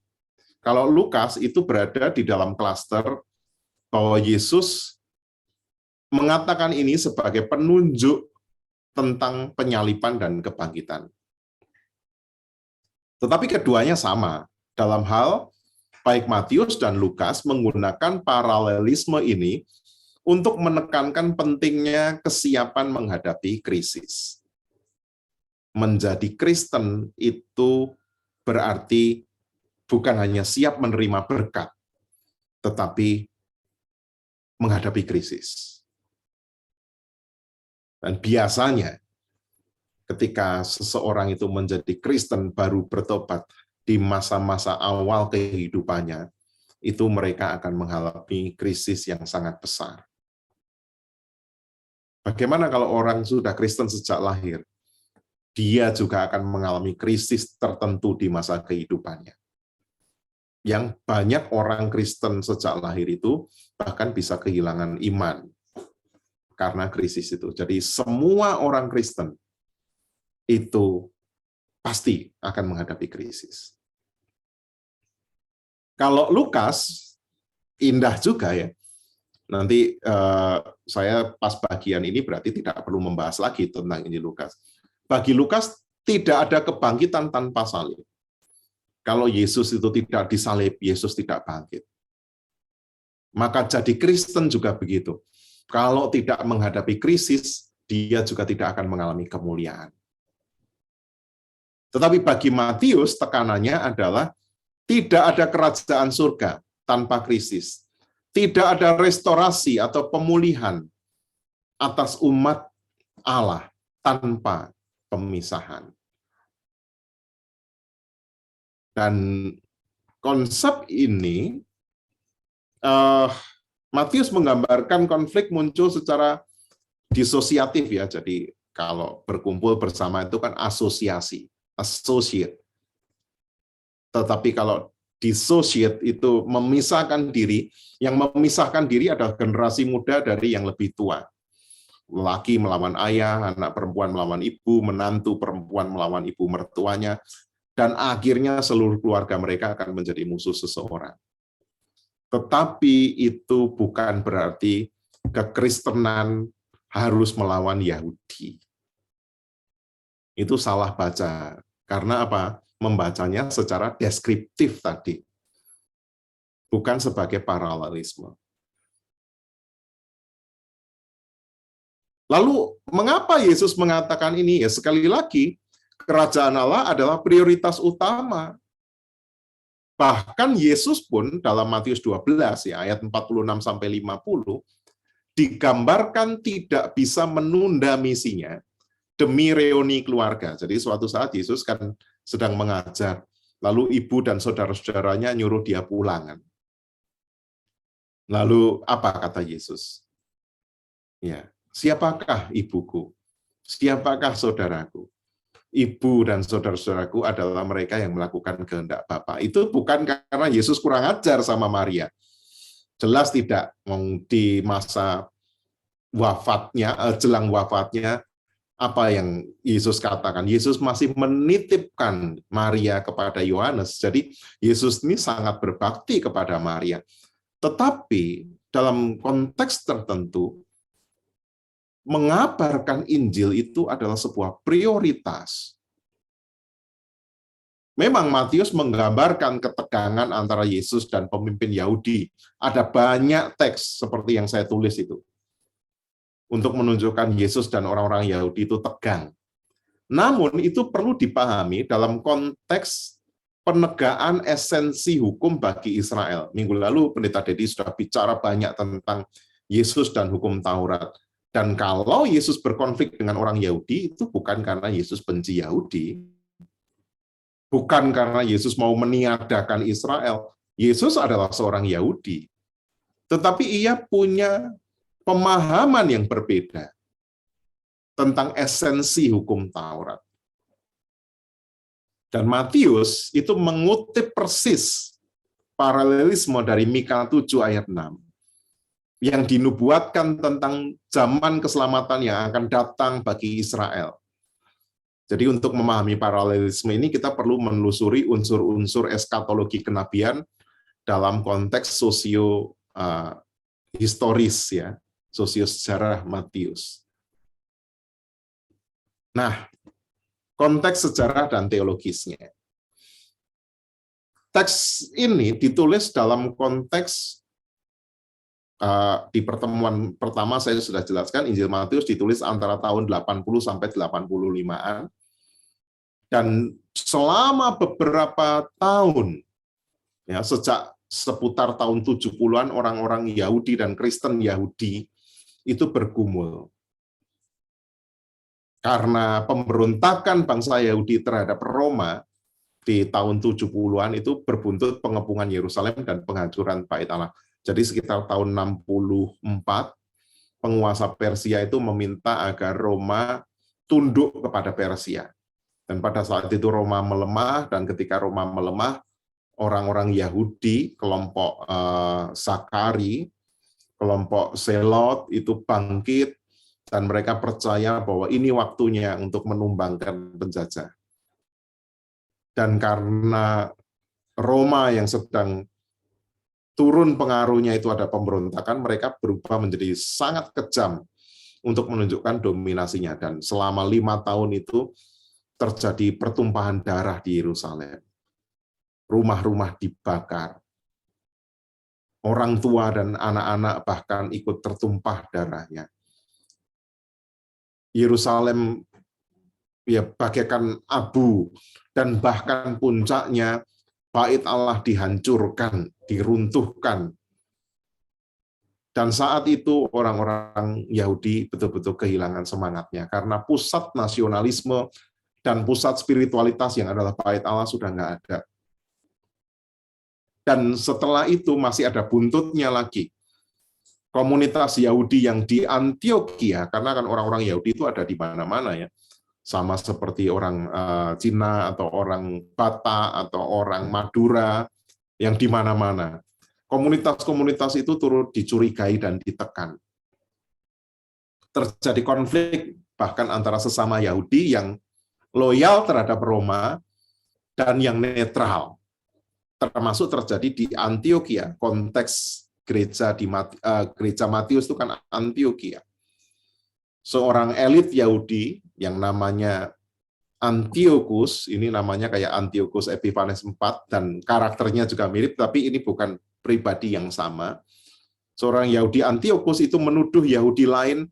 Speaker 1: Kalau Lukas itu berada di dalam klaster bahwa Yesus mengatakan ini sebagai penunjuk tentang penyaliban dan kebangkitan. Tetapi keduanya sama. Dalam hal baik Matius dan Lukas menggunakan paralelisme ini untuk menekankan pentingnya kesiapan menghadapi krisis. Menjadi Kristen itu berarti bukan hanya siap menerima berkat, tetapi menghadapi krisis. Dan biasanya ketika seseorang itu menjadi Kristen baru bertobat di masa-masa awal kehidupannya, itu mereka akan mengalami krisis yang sangat besar. Bagaimana kalau orang sudah Kristen sejak lahir? Dia juga akan mengalami krisis tertentu di masa kehidupannya. Yang banyak orang Kristen sejak lahir itu bahkan bisa kehilangan iman karena krisis itu. Jadi semua orang Kristen itu pasti akan menghadapi krisis. Kalau Lukas, indah juga ya. Nanti saya pas bagian ini berarti tidak perlu membahas lagi tentang Injil Lukas. Bagi Lukas tidak ada kebangkitan tanpa salib. Kalau Yesus itu tidak disalib, Yesus tidak bangkit. Maka jadi Kristen juga begitu. Kalau tidak menghadapi krisis, dia juga tidak akan mengalami kemuliaan. Tetapi bagi Matius, tekanannya adalah tidak ada kerajaan surga tanpa krisis. Tidak ada restorasi atau pemulihan atas umat Allah tanpa pemisahan. Dan konsep ini, Matius menggambarkan konflik muncul secara disosiatif ya. Jadi kalau berkumpul bersama itu kan asosiasi, associate. Tetapi kalau dissociate itu memisahkan diri, yang memisahkan diri adalah generasi muda dari yang lebih tua. Laki melawan ayah, anak perempuan melawan ibu, menantu perempuan melawan ibu mertuanya, dan akhirnya seluruh keluarga mereka akan menjadi musuh seseorang. Tetapi itu bukan berarti kekristenan harus melawan Yahudi. Itu salah baca. Karena apa? Membacanya secara deskriptif tadi. Bukan sebagai paralelisme. Lalu, mengapa Yesus mengatakan ini? Ya, sekali lagi, kerajaan Allah adalah prioritas utama. Bahkan Yesus pun dalam Matius 12 ya ayat 46-50 digambarkan tidak bisa menunda misinya demi reuni keluarga. Jadi suatu saat Yesus kan sedang mengajar, lalu ibu dan saudara-saudaranya nyuruh dia pulang. Lalu apa kata Yesus? Ya, siapakah ibuku? Siapakah saudaraku? Ibu dan saudara-saudaraku adalah mereka yang melakukan kehendak Bapa. Itu bukan karena Yesus kurang ajar sama Maria. Jelas tidak. Di masa wafatnya, jelang wafatnya, apa yang Yesus katakan? Yesus masih menitipkan Maria kepada Yohanes. Jadi Yesus ini sangat berbakti kepada Maria. Tetapi dalam konteks tertentu, mengabarkan Injil itu adalah sebuah prioritas. Memang Matius menggambarkan ketegangan antara Yesus dan pemimpin Yahudi. Ada banyak teks seperti yang saya tulis itu. Untuk menunjukkan Yesus dan orang-orang Yahudi itu tegang. Namun itu perlu dipahami dalam konteks penegaan esensi hukum bagi Israel. Minggu lalu Pendeta Dedi sudah bicara banyak tentang Yesus dan hukum Taurat. Dan kalau Yesus berkonflik dengan orang Yahudi, itu bukan karena Yesus benci Yahudi, bukan karena Yesus mau meniadakan Israel. Yesus adalah seorang Yahudi, tetapi ia punya pemahaman yang berbeda tentang esensi hukum Taurat. Dan Matius itu mengutip persis paralelisme dari Mika 7 ayat 6 yang dinubuatkan tentang zaman keselamatan yang akan datang bagi Israel. Jadi untuk memahami paralelisme ini kita perlu menelusuri unsur-unsur eskatologi kenabian dalam konteks sosio historis ya, sosio sejarah Matius. Nah, konteks sejarah dan teologisnya. Teks ini ditulis dalam konteks di pertemuan pertama saya sudah jelaskan, Injil Matius ditulis antara tahun 80 sampai 85-an. Dan selama beberapa tahun, ya, sejak seputar tahun 70-an, orang-orang Yahudi dan Kristen Yahudi itu bergumul. Karena pemberontakan bangsa Yahudi terhadap Roma di tahun 70-an itu berbuntut pengepungan Yerusalem dan penghancuran Bait Allah. Jadi sekitar tahun 64, penguasa Persia itu meminta agar Roma tunduk kepada Persia. Dan pada saat itu Roma melemah, dan ketika Roma melemah, orang-orang Yahudi, kelompok Zakari, kelompok Zelot itu bangkit, dan mereka percaya bahwa ini waktunya untuk menumbangkan penjajah. Dan karena Roma yang sedang turun pengaruhnya itu ada pemberontakan, mereka berubah menjadi sangat kejam untuk menunjukkan dominasinya. Dan selama 5 tahun itu terjadi pertumpahan darah di Yerusalem. Rumah-rumah dibakar. Orang tua dan anak-anak bahkan ikut tertumpah darahnya. Yerusalem ya bagaikan abu, dan bahkan puncaknya Bait Allah dihancurkan, diruntuhkan. Dan saat itu orang-orang Yahudi betul-betul kehilangan semangatnya karena pusat nasionalisme dan pusat spiritualitas yang adalah Bait Allah sudah nggak ada. Dan setelah itu masih ada buntutnya lagi. Komunitas Yahudi yang di Antioquia, karena kan orang-orang Yahudi itu ada di mana-mana ya, sama seperti orang Cina atau orang Batak atau orang Madura yang di mana-mana. Komunitas-komunitas itu turut dicurigai dan ditekan. Terjadi konflik bahkan antara sesama Yahudi yang loyal terhadap Roma dan yang netral. Termasuk terjadi di Antioquia, konteks gereja Matius itu kan Antioquia. Seorang elit Yahudi yang namanya Antiochus, ini namanya kayak Antiochus Epiphanes IV, dan karakternya juga mirip, tapi ini bukan pribadi yang sama. Seorang Yahudi Antiochus itu menuduh Yahudi lain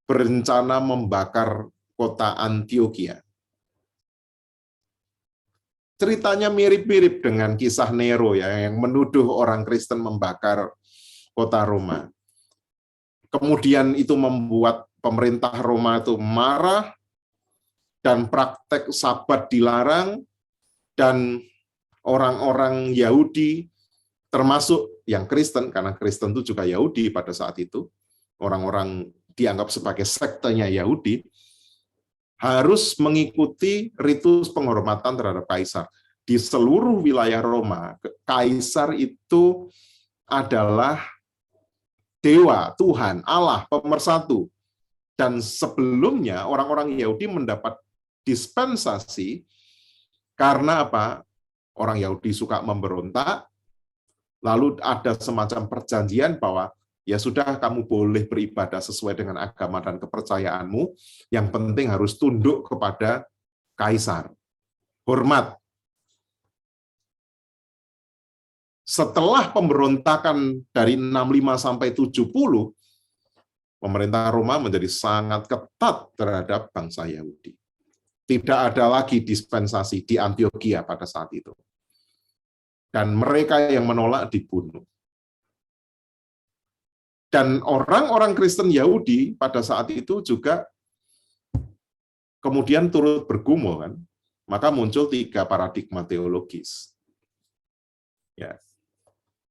Speaker 1: berencana membakar kota Antioquia. Ceritanya mirip-mirip dengan kisah Nero ya, yang menuduh orang Kristen membakar kota Roma. Kemudian itu membuat pemerintah Roma itu marah, dan praktek Sabat dilarang, dan orang-orang Yahudi, termasuk yang Kristen, karena Kristen itu juga Yahudi pada saat itu, orang-orang dianggap sebagai sektenya Yahudi, harus mengikuti ritus penghormatan terhadap kaisar. Di seluruh wilayah Roma, kaisar itu adalah dewa, Tuhan, Allah, pemersatu. Dan sebelumnya orang-orang Yahudi mendapat dispensasi karena apa? Orang Yahudi suka memberontak, lalu ada semacam perjanjian bahwa ya sudah, kamu boleh beribadah sesuai dengan agama dan kepercayaanmu, yang penting harus tunduk kepada kaisar. Hormat. Setelah pemberontakan dari 65 sampai 70, pemerintah Roma menjadi sangat ketat terhadap bangsa Yahudi. Tidak ada lagi dispensasi di Antiokhia pada saat itu. Dan mereka yang menolak dibunuh. Dan orang-orang Kristen Yahudi pada saat itu juga kemudian turut bergumul, kan? Maka muncul 3 paradigma teologis. Ya.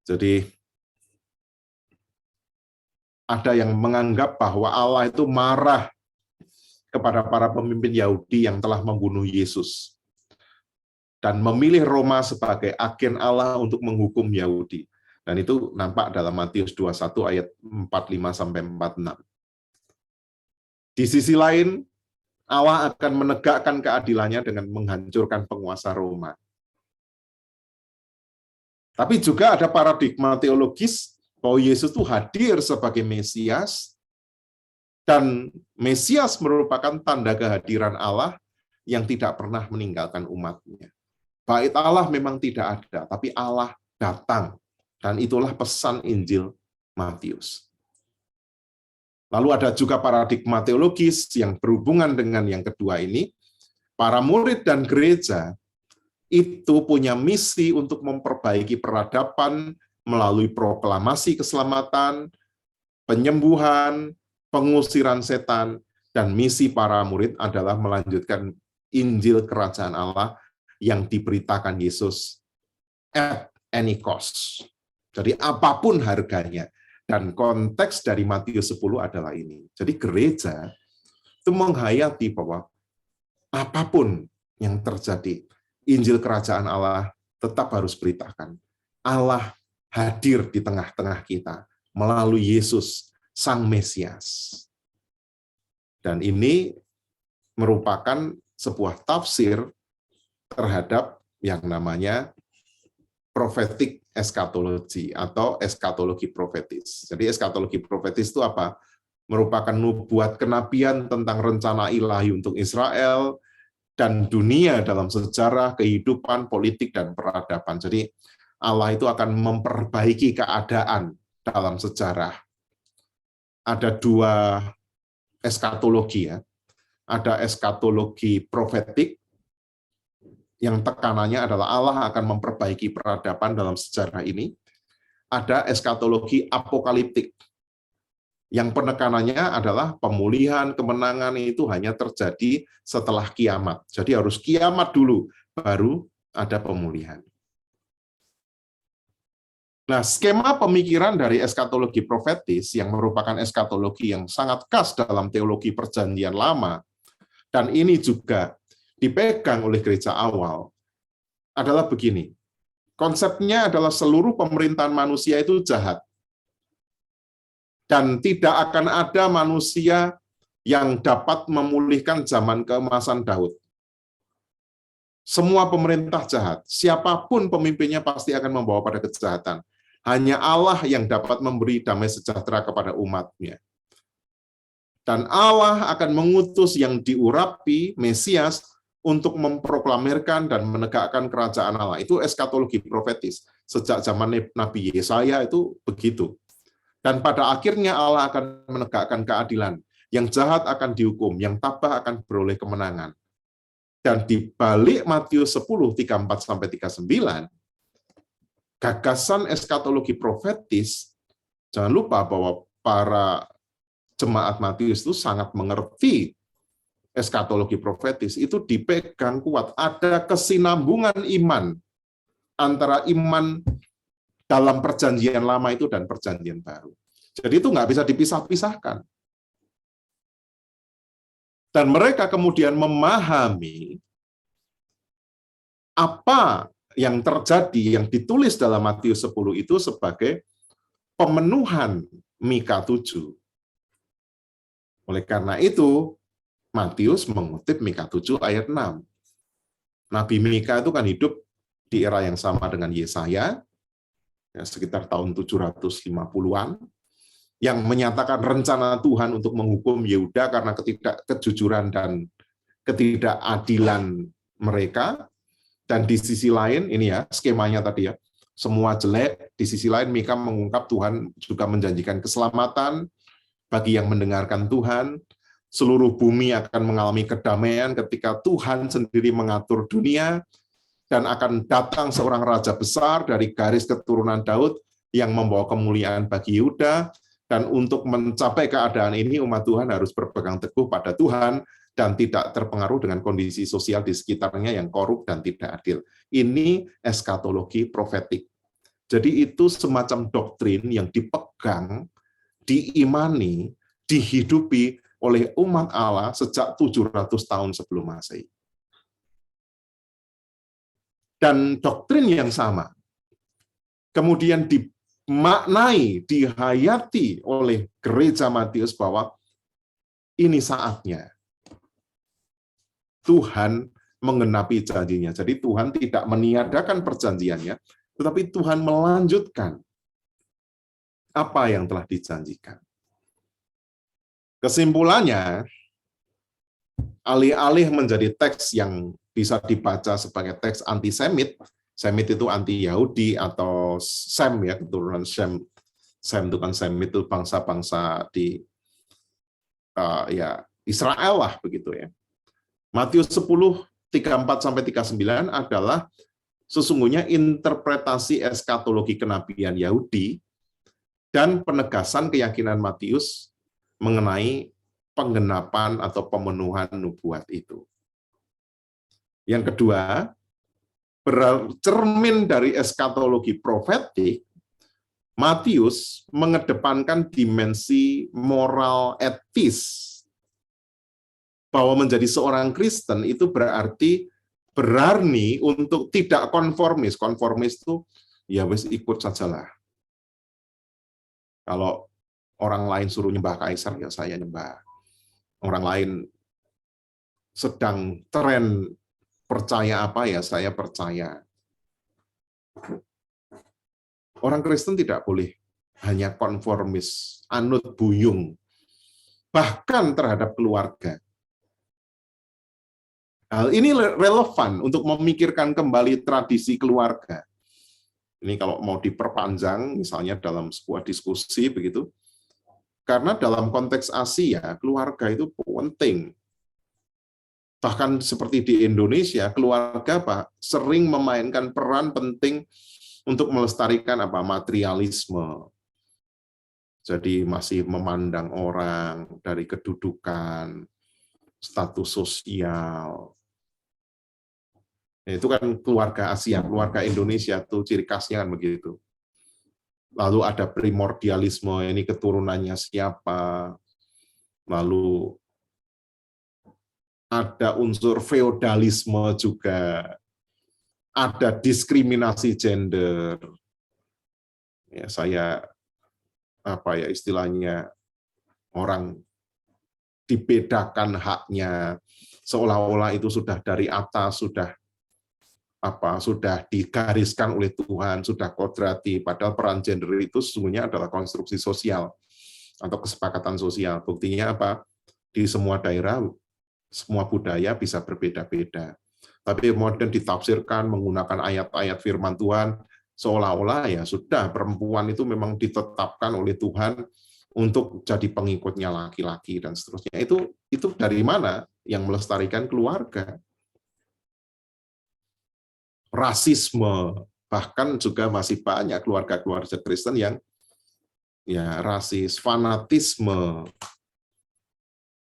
Speaker 1: Jadi ada yang menganggap bahwa Allah itu marah kepada para pemimpin Yahudi yang telah membunuh Yesus dan memilih Roma sebagai agen Allah untuk menghukum Yahudi. Dan itu nampak dalam Matius 21 ayat 45-46. Di sisi lain, Allah akan menegakkan keadilannya dengan menghancurkan penguasa Roma. Tapi juga ada paradigma teologis bahwa Yesus itu hadir sebagai Mesias, dan Mesias merupakan tanda kehadiran Allah yang tidak pernah meninggalkan umatnya. Bait Allah memang tidak ada, tapi Allah datang. Dan itulah pesan Injil Matius. Lalu ada juga paradigma teologis yang berhubungan dengan yang kedua ini. Para murid dan gereja itu punya misi untuk memperbaiki peradaban melalui proklamasi keselamatan, penyembuhan, pengusiran setan, dan misi para murid adalah melanjutkan Injil Kerajaan Allah yang diberitakan Yesus at any cost. Jadi apapun harganya. Dan konteks dari Matius 10 adalah ini. Jadi gereja itu menghayati bahwa apapun yang terjadi, Injil Kerajaan Allah tetap harus beritakan. Allah hadir di tengah-tengah kita melalui Yesus, Sang Mesias. Dan ini merupakan sebuah tafsir terhadap yang namanya prophetic eschatology atau eskatologi profetis. Jadi eskatologi profetis itu apa? Merupakan nubuat kenabian tentang rencana ilahi untuk Israel dan dunia dalam sejarah, kehidupan, politik, dan peradaban. Jadi Allah itu akan memperbaiki keadaan dalam sejarah. Ada 2 eskatologi, ya. Ada eskatologi profetik, yang tekanannya adalah Allah akan memperbaiki peradaban dalam sejarah ini. Ada eskatologi apokaliptik, yang penekanannya adalah pemulihan, kemenangan itu hanya terjadi setelah kiamat. Jadi harus kiamat dulu, baru ada pemulihan. Nah, skema pemikiran dari eskatologi profetis, yang merupakan eskatologi yang sangat khas dalam teologi Perjanjian Lama, dan ini juga dipegang oleh gereja awal, adalah begini. Konsepnya adalah seluruh pemerintahan manusia itu jahat. Dan tidak akan ada manusia yang dapat memulihkan zaman keemasan Daud. Semua pemerintah jahat. Siapapun pemimpinnya pasti akan membawa pada kejahatan. Hanya Allah yang dapat memberi damai sejahtera kepada umatnya. Dan Allah akan mengutus yang diurapi, Mesias, untuk memproklamirkan dan menegakkan kerajaan Allah. Itu eskatologi profetis. Sejak zaman Nabi Yesaya itu begitu. Dan pada akhirnya Allah akan menegakkan keadilan. Yang jahat akan dihukum, yang tabah akan beroleh kemenangan. Dan di balik Matius 10, 34-39, gagasan eskatologi profetis, jangan lupa bahwa para jemaat Matius itu sangat mengerti eskatologi profetis, itu dipegang kuat. Ada kesinambungan iman antara iman dalam perjanjian lama itu dan perjanjian baru. Jadi itu nggak bisa dipisah-pisahkan. Dan mereka kemudian memahami apa yang terjadi, yang ditulis dalam Matius 10 itu sebagai pemenuhan Mika 7. Oleh karena itu, Matius mengutip Mika 7 ayat 6. Nabi Mika itu kan hidup di era yang sama dengan Yesaya, ya, sekitar tahun 750-an, yang menyatakan rencana Tuhan untuk menghukum Yehuda karena ketidakkejujuran dan ketidakadilan mereka. Dan di sisi lain, ini ya skemanya tadi ya, semua jelek. Di sisi lain Mika mengungkap Tuhan juga menjanjikan keselamatan bagi yang mendengarkan Tuhan. seluruh bumi akan mengalami kedamaian ketika Tuhan sendiri mengatur dunia, dan akan datang seorang raja besar dari garis keturunan Daud yang membawa kemuliaan bagi Yehuda, dan untuk mencapai keadaan ini umat Tuhan harus berpegang teguh pada Tuhan dan tidak terpengaruh dengan kondisi sosial di sekitarnya yang korup dan tidak adil. Ini eskatologi profetik. Jadi itu semacam doktrin yang dipegang, diimani, dihidupi oleh umat Allah sejak 700 tahun sebelum Masehi. Dan doktrin yang sama kemudian dimaknai, dihayati oleh gereja Matius bahwa ini saatnya Tuhan menggenapi janjinya. Jadi Tuhan tidak meniadakan perjanjiannya, tetapi Tuhan melanjutkan apa yang telah dijanjikan. Kesimpulannya, alih-alih menjadi teks yang bisa dibaca sebagai teks antisemit, Semit itu anti-Yahudi atau Sem ya, keturunan Sem. Sem itu kan Semit itu bangsa-bangsa di ya Israel lah begitu ya. Matius 10:34-39 adalah sesungguhnya interpretasi eskatologi kenabian Yahudi dan penegasan keyakinan Matius mengenai penggenapan atau pemenuhan nubuat itu. Yang kedua, bercermin dari eskatologi profetik, Matius mengedepankan dimensi moral etis, bahwa menjadi seorang Kristen itu berarti berani untuk tidak konformis. Konformis itu ya wis ikut sajalah. Kalau orang lain suruh nyembah kaisar, ya saya nyembah. Orang lain sedang tren percaya apa, ya saya percaya. Orang Kristen tidak boleh hanya konformis, anut buyung, bahkan terhadap keluarga. Hal ini relevan untuk memikirkan kembali tradisi keluarga. Ini kalau mau diperpanjang, misalnya dalam sebuah diskusi begitu, karena dalam konteks Asia, keluarga itu penting. Bahkan seperti di Indonesia, keluarga sering memainkan peran penting untuk melestarikan materialisme. Jadi masih memandang orang dari kedudukan, status sosial. Itu kan keluarga Asia, keluarga Indonesia tuh ciri khasnya kan begitu. Lalu ada primordialisme, ini keturunannya siapa. Lalu ada unsur feodalisme juga, ada diskriminasi gender. Ya, saya istilahnya orang dibedakan haknya, seolah-olah itu sudah dari atas, sudah digariskan oleh Tuhan, sudah kodrati, padahal peran gender itu sesungguhnya adalah konstruksi sosial atau kesepakatan sosial. Buktinya apa? Di semua daerah, semua budaya bisa berbeda-beda. Tapi kemudian ditafsirkan menggunakan ayat-ayat firman Tuhan, seolah-olah ya sudah perempuan itu memang ditetapkan oleh Tuhan untuk jadi pengikutnya laki-laki dan seterusnya. Itu dari mana yang melestarikan keluarga? Rasisme, bahkan juga masih banyak keluarga-keluarga Kristen yang ya rasis, fanatisme.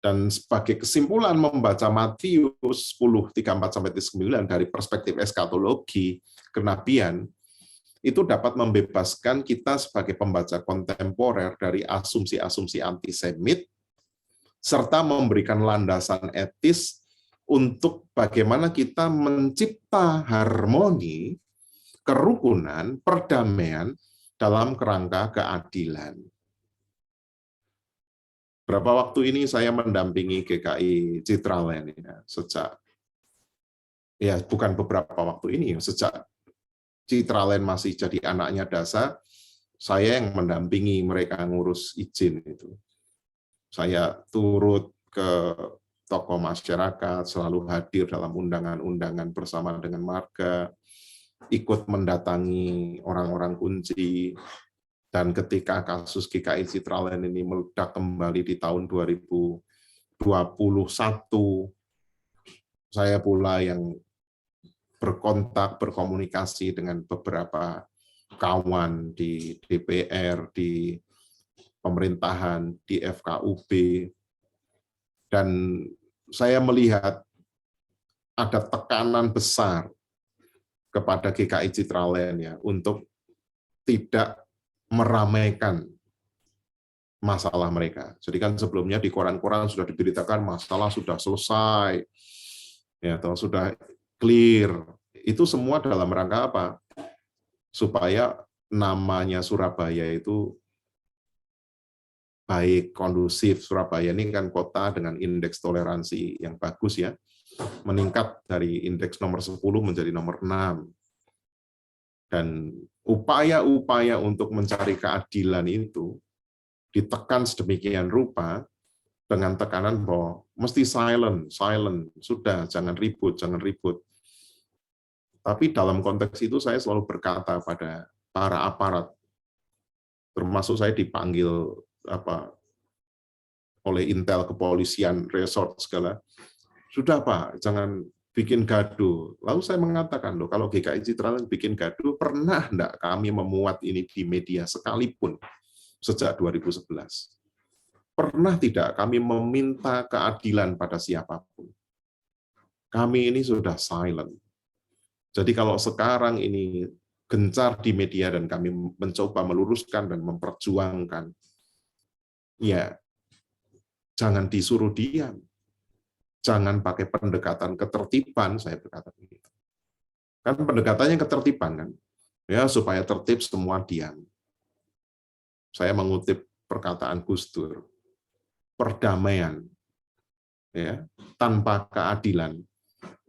Speaker 1: Dan sebagai kesimpulan membaca Matius 10:34-9 dari perspektif eskatologi kenabian, itu dapat membebaskan kita sebagai pembaca kontemporer dari asumsi-asumsi antisemit, serta memberikan landasan etis untuk bagaimana kita mencipta harmoni, kerukunan, perdamaian dalam kerangka keadilan. Berapa waktu ini saya mendampingi GKI Citraland ya, sejak bukan beberapa waktu ini, sejak Citraland masih jadi anaknya DASA, saya yang mendampingi mereka ngurus izin itu. Saya turut ke tokoh masyarakat, selalu hadir dalam undangan-undangan bersama dengan marga, ikut mendatangi orang-orang kunci. Dan ketika kasus GKI Citraland ini meledak kembali di tahun 2012, saya pula yang berkontak, berkomunikasi dengan beberapa kawan di DPR, di pemerintahan, di FKUB, dan saya melihat ada tekanan besar kepada GKI Citraland ya untuk tidak meramaikan masalah mereka. Jadi kan sebelumnya di koran-koran sudah diberitakan masalah sudah selesai, ya, atau sudah clear. Itu semua dalam rangka apa? Supaya namanya Surabaya itu baik, kondusif. Surabaya ini kan kota dengan indeks toleransi yang bagus ya, meningkat dari indeks nomor 10 menjadi nomor 6. Dan upaya-upaya untuk mencari keadilan itu ditekan sedemikian rupa dengan tekanan bahwa mesti silent, sudah, jangan ribut. Tapi dalam konteks itu saya selalu berkata pada para aparat, termasuk saya dipanggil oleh intel kepolisian, resort segala, sudah Pak, jangan bikin gaduh. Lalu saya mengatakan, loh, kalau GKI Citraland bikin gaduh, pernah enggak kami memuat ini di media sekalipun sejak 2011? Pernah tidak kami meminta keadilan pada siapapun? Kami ini sudah silent. Jadi kalau sekarang ini gencar di media dan kami mencoba meluruskan dan memperjuangkan, ya jangan disuruh diam. Jangan pakai pendekatan ketertiban, saya berkata begitu. Kan pendekatannya ketertiban kan, ya supaya tertib semua diam. Saya mengutip perkataan Gus Dur, perdamaian ya tanpa keadilan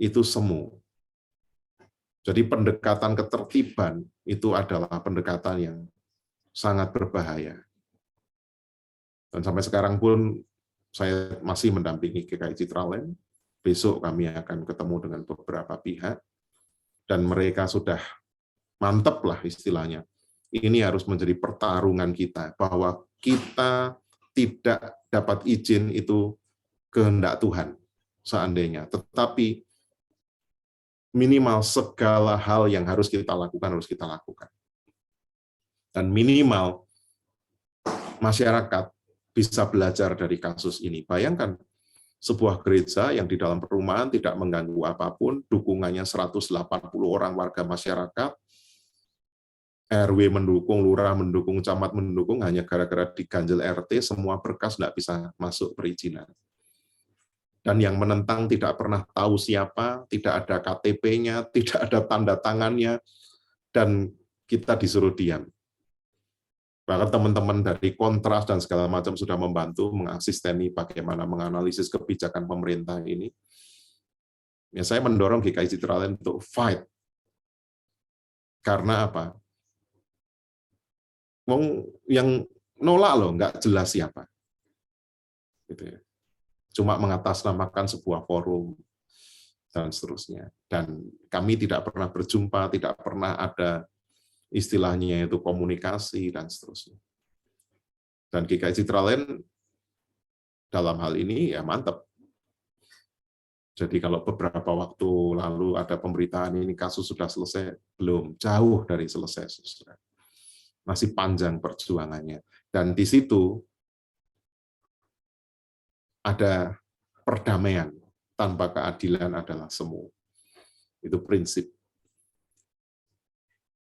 Speaker 1: itu semu. Jadi pendekatan ketertiban itu adalah pendekatan yang sangat berbahaya. Dan sampai sekarang pun saya masih mendampingi GKI Citraland. Besok kami akan ketemu dengan beberapa pihak dan mereka sudah mantep lah istilahnya. Ini harus menjadi pertarungan kita bahwa kita tidak dapat izin itu kehendak Tuhan seandainya, tetapi minimal segala hal yang harus kita lakukan. Dan minimal masyarakat bisa belajar dari kasus ini. Bayangkan sebuah gereja yang di dalam perumahan tidak mengganggu apapun, dukungannya 180 orang warga masyarakat, RW mendukung, lurah mendukung, camat mendukung, hanya gara-gara diganjel RT, semua berkas tidak bisa masuk perizinan. Dan yang menentang tidak pernah tahu siapa, tidak ada KTP-nya, tidak ada tanda tangannya, dan kita disuruh diam. Bahkan teman-teman dari Kontras dan segala macam sudah membantu mengasisteni bagaimana menganalisis kebijakan pemerintah ini. Ya, saya mendorong GKI Citraland untuk fight. Karena apa? Yang nolak loh, nggak jelas siapa. Gitu ya. Cuma mengatasnamakan sebuah forum dan seterusnya. Dan kami tidak pernah berjumpa, tidak pernah ada istilahnya itu komunikasi dan seterusnya. Dan GKI Citraland dalam hal ini ya mantap. Jadi kalau beberapa waktu lalu ada pemberitaan ini kasus sudah selesai, belum, jauh dari selesai. Masih panjang perjuangannya. Dan di situ ada perdamaian, tanpa keadilan adalah semu. Itu prinsip.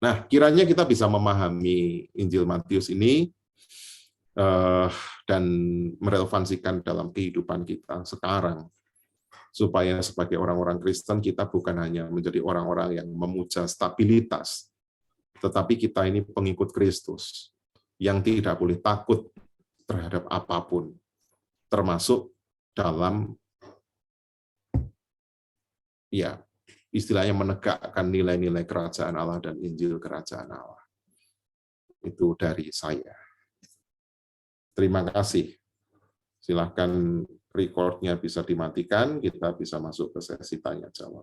Speaker 1: Nah, kiranya kita bisa memahami Injil Matius ini dan merelevansikan dalam kehidupan kita sekarang, supaya sebagai orang-orang Kristen kita bukan hanya menjadi orang-orang yang memuja stabilitas, tetapi kita ini pengikut Kristus yang tidak boleh takut terhadap apapun, termasuk dalam ya istilahnya menegakkan nilai-nilai kerajaan Allah dan Injil kerajaan Allah. Itu dari saya. Terima kasih. Silahkan recordnya bisa dimatikan, kita bisa masuk ke sesi tanya jawab.